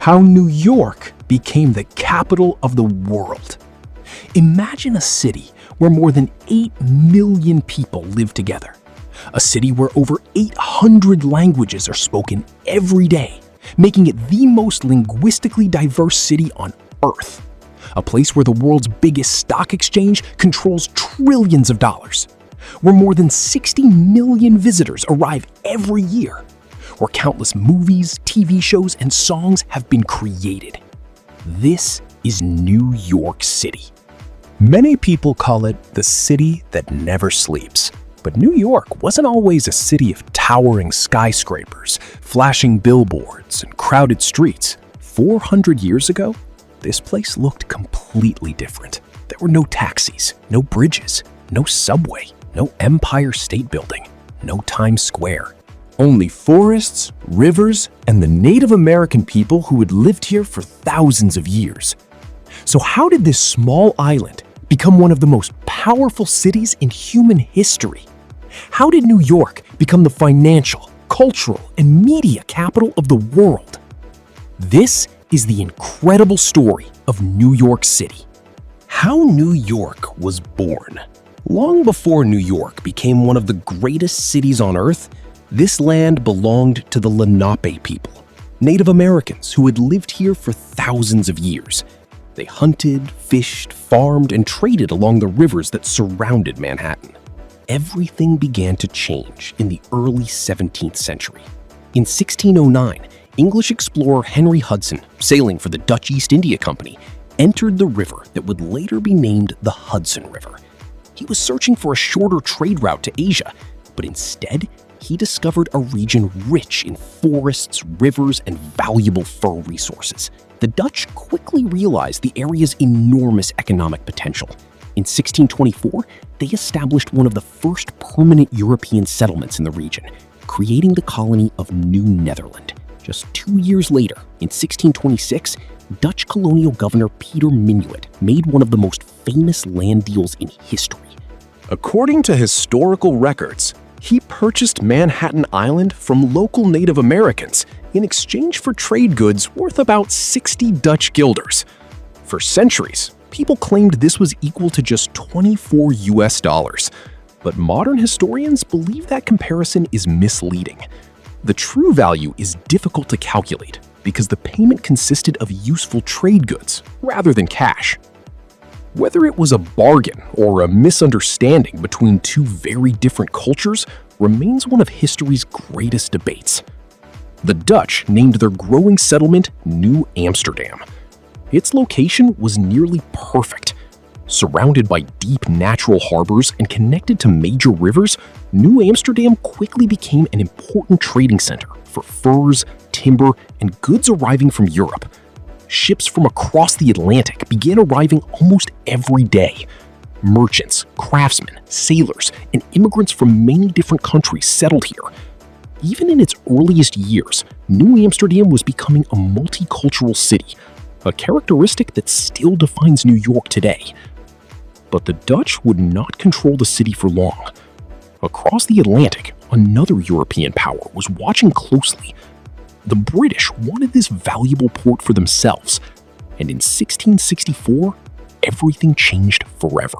How New York became the capital of the world. Imagine a city where more than 8 million people live together. A city where over 800 languages are spoken every day, making it the most linguistically diverse city on Earth. A place where the world's biggest stock exchange controls trillions of dollars. Where more than 60 million visitors arrive every year. Where countless movies, TV shows, and songs have been created. This is New York City. Many people call it the city that never sleeps. But New York wasn't always a city of towering skyscrapers, flashing billboards, and crowded streets. 400 years ago, this place looked completely different. There were no taxis, no bridges, no subway, no Empire State Building, no Times Square. Only forests, rivers, and the Native American people who had lived here for thousands of years. So how did this small island become one of the most powerful cities in human history? How did New York become the financial, cultural, and media capital of the world? This is the incredible story of New York City. How New York was born. Long before New York became one of the greatest cities on Earth, this land belonged to the Lenape people, Native Americans who had lived here for thousands of years. They hunted, fished, farmed, and traded along the rivers that surrounded Manhattan. Everything began to change in the early 17th century. In 1609, English explorer Henry Hudson, sailing for the Dutch East India Company, entered the river that would later be named the Hudson River. He was searching for a shorter trade route to Asia, but instead, he discovered a region rich in forests, rivers, and valuable fur resources. The Dutch quickly realized the area's enormous economic potential. In 1624, they established one of the first permanent European settlements in the region, creating the colony of New Netherland. Just 2 years later, in 1626, Dutch colonial governor Peter Minuit made one of the most famous land deals in history. According to historical records, he purchased Manhattan Island from local Native Americans in exchange for trade goods worth about 60 Dutch guilders. For centuries, people claimed this was equal to just 24 US dollars, but modern historians believe that comparison is misleading. The true value is difficult to calculate because the payment consisted of useful trade goods rather than cash. Whether it was a bargain or a misunderstanding between two very different cultures remains one of history's greatest debates. The Dutch named their growing settlement New Amsterdam. Its location was nearly perfect. Surrounded by deep natural harbors and connected to major rivers, New Amsterdam quickly became an important trading center for furs, timber, and goods arriving from Europe. Ships from across the Atlantic began arriving almost every day. Merchants, craftsmen, sailors, and immigrants from many different countries settled here. Even in its earliest years, New Amsterdam was becoming a multicultural city, a characteristic that still defines New York today. But the Dutch would not control the city for long. Across the Atlantic, another European power was watching closely. The British wanted this valuable port for themselves, and in 1664, everything changed forever.